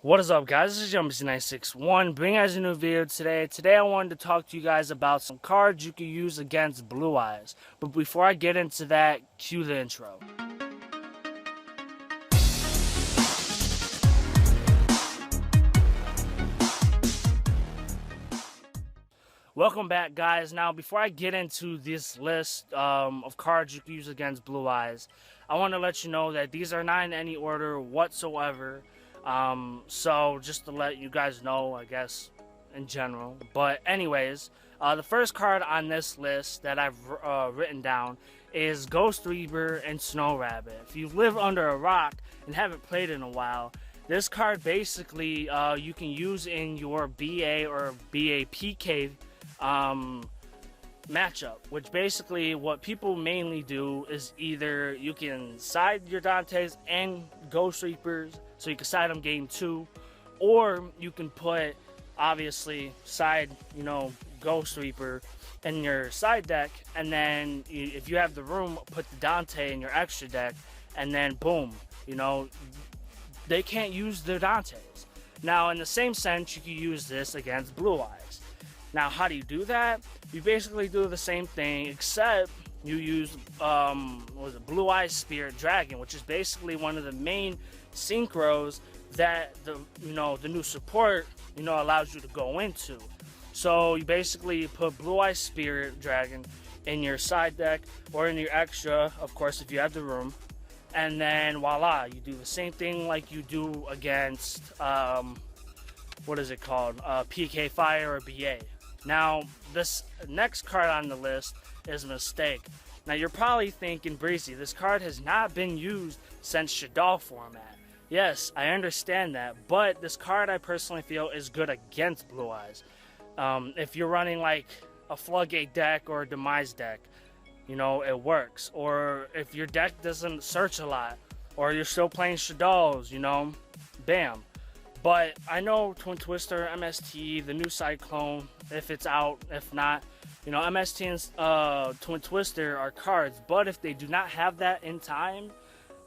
What is up, guys? This is Jumpy961 bringing you guys a new video today. Today I wanted to talk to you guys about some cards you can use against Blue Eyes. But before I get into that, cue the intro. Welcome back, guys. Now, before I get into this list of cards you can use against Blue Eyes, I want to let you know that these are not in any order whatsoever. So just to let you guys know, I guess, in general. But anyways, the first card on this list that I've written down is Ghost Reaper and Snow Rabbit. If you live under a rock and haven't played in a while, this card basically you can use in your BA or BAPK matchup, which basically what people mainly do is either you can side your Dantes and Ghost Reapers, so you can side them game 2, or you can put, obviously, side, Ghost Reaper in your side deck, and then if you have the room, put the Dante in your extra deck, and then boom, they can't use their Dantes. Now, in the same sense, you can use this against Blue Eyes. Now, how do you do that? You basically do the same thing, except you use Blue Eyes Spirit Dragon, which is basically one of the main synchros that the new support allows you to go into. So you basically put Blue Eyes Spirit Dragon in your side deck or in your extra, of course, if you have the room, and then voila, you do the same thing like you do against what is it called, PK Fire or BA. Now, this next card on the list is Mistake. Now, you're probably thinking, Breezy, this card has not been used since Shadow format. Yes, I understand that, but this card I personally feel is good against Blue Eyes. If you're running like a Floodgate deck or a Demise deck, it works. Or if your deck doesn't search a lot, or you're still playing Shadows, bam. But I know Twin Twister, MST, the new Cyclone, if it's out, if not, MST and Twin Twister are cards. But if they do not have that in time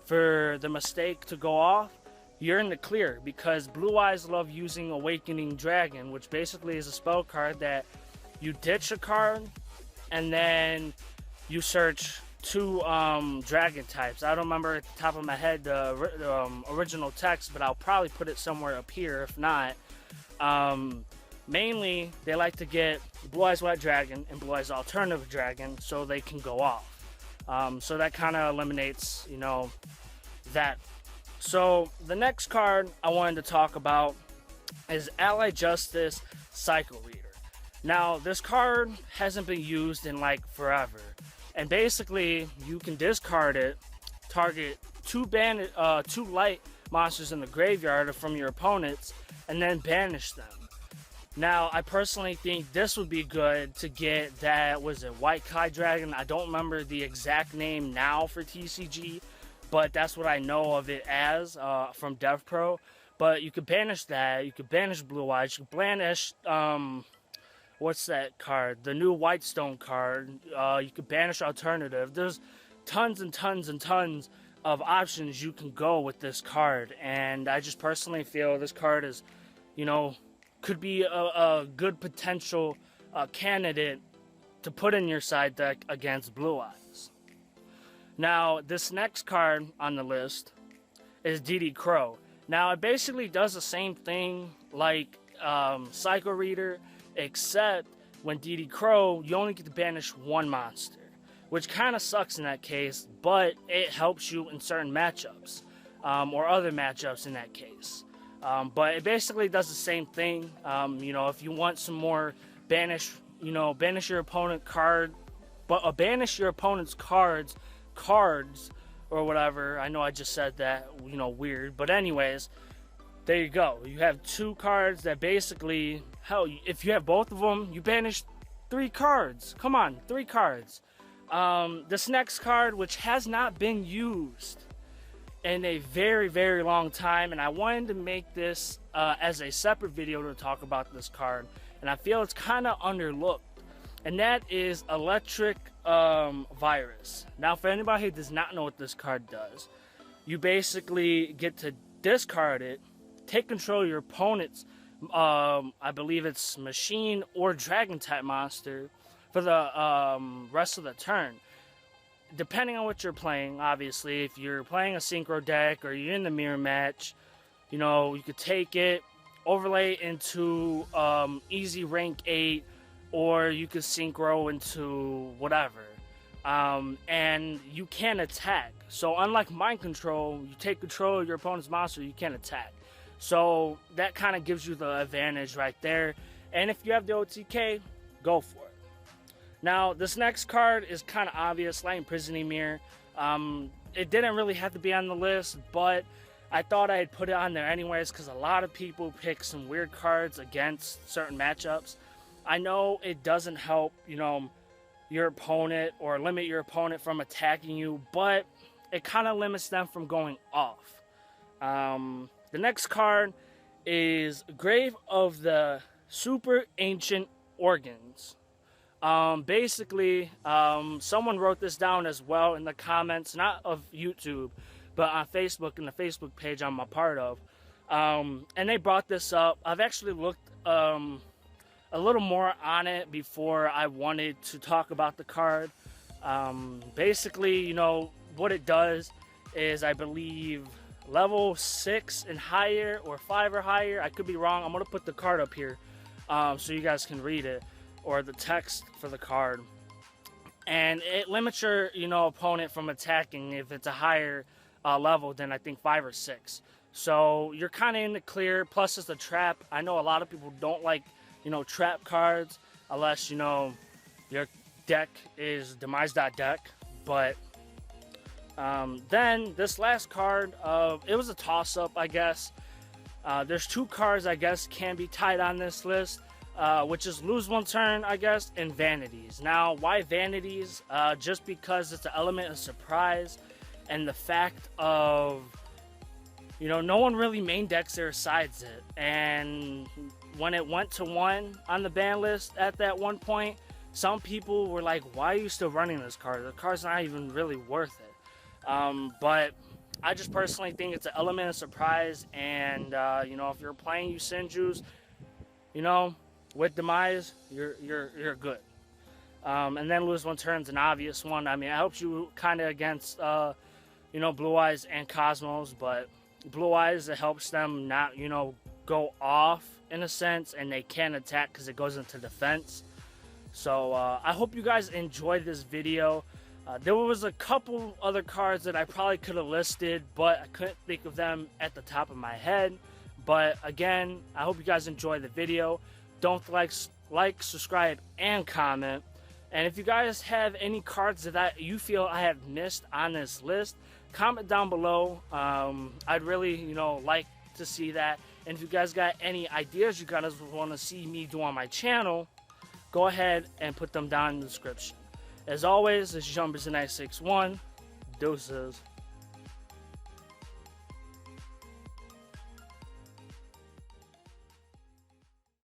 for the Mistake to go off, you're in the clear, because Blue Eyes love using Awakening Dragon, which basically is a spell card that you ditch a card and then you search two dragon types. I don't remember at the top of my head the original text, but I'll probably put it somewhere up here if not. Mainly they like to get Blue Eyes White Dragon and Blue Eyes Alternative Dragon so they can go off. So that kind of eliminates that. So the next card I wanted to talk about is Ally Justice Cycle Reader. Now, this card hasn't been used in like forever. And basically, you can discard it, target two light monsters in the graveyard from your opponents, and then banish them. Now, I personally think this would be good to get that, White Kai Dragon? I don't remember the exact name now for TCG, but that's what I know of it as from DevPro. But you could banish that, you could banish Blue Eyes, you could banish what's that card? The new Whitestone card. You can banish Alternative. There's tons and tons and tons of options you can go with this card. And I just personally feel this card is, could be a good potential candidate to put in your side deck against Blue Eyes. Now, this next card on the list is DD Crow. Now, it basically does the same thing like Cycle Reader, except when DD Crow, you only get to banish one monster, which kind of sucks in that case, but it helps you in certain matchups, or other matchups in that case. But it basically does the same thing. If you want some more banish your opponent card, but banish your opponent's cards, or whatever. I know I just said that, weird, but anyways, there you go. You have two cards that basically, hell, if you have both of them, you banish 3 cards. Come on, 3 cards. This next card, which has not been used in a very, very long time, and I wanted to make this as a separate video to talk about this card, and I feel it's kind of underlooked, and that is Electric Virus. Now, for anybody who does not know what this card does, you basically get to discard it, take control of your opponent's, I believe it's machine or dragon type monster for the rest of the turn. Depending on what you're playing, obviously, if you're playing a synchro deck or you're in the mirror match, you know, you could take it, overlay it into easy rank 8, or you could synchro into whatever. And you can attack. So unlike mind control, you take control of your opponent's monster, you can attack. So that kind of gives you the advantage right there. And if you have the OTK, go for it. Now, this next card is kind of obvious, Light Imprisoning Mirror. It didn't really have to be on the list, but I thought I'd put it on there anyways because a lot of people pick some weird cards against certain matchups. I know it doesn't help, you know, your opponent or limit your opponent from attacking you, but it kind of limits them from going off. The next card is Grave of the Super Ancient Organs. Basically, someone wrote this down as well in the comments, not of YouTube, but on Facebook, in the Facebook page I'm a part of. And they brought this up. I've actually looked a little more on it before I wanted to talk about the card. Basically, you know, what it does is, I believe, level 6 and higher, or 5 or higher. I could be wrong. I'm going to put the card up here so you guys can read it, or the text for the card. And it limits your, you know, opponent from attacking if it's a higher level than, I think, 5 or 6. So you're kind of in the clear. Plus, it's a trap. I know a lot of people don't like, you know, trap cards unless, you know, your deck is demise.deck. But then this last card, it was a toss-up, I guess. There's 2 cards, I guess, can be tied on this list, which is Lose One Turn, I guess, and Vanities. Now, why Vanities? Just because it's an element of surprise, and the fact of, you know, no one really main decks their sides it. And when it went to 1 on the ban list at that one point, some people were like, why are you still running this card? The card's not even really worth it. But I just personally think it's an element of surprise, and you know, if you're playing Yusenjus, you know, with Demise, you're good. And then Lose One Turn's an obvious one. I mean, it helps you kind of against you know, Blue Eyes and Cosmos, but Blue Eyes, it helps them not, you know, go off in a sense, and they can attack because it goes into defense. So I hope you guys enjoyed this video. There was a couple other cards that I probably could have listed, but I couldn't think of them at the top of my head. But again, I hope you guys enjoyed the video. Don't like, subscribe, and comment. And if you guys have any cards that you feel I have missed on this list, comment down below. I'd really, you know, like to see that. And if you guys got any ideas you guys want to see me do on my channel, go ahead and put them down in the description. As always, this is Jumpers in 961. Deuces.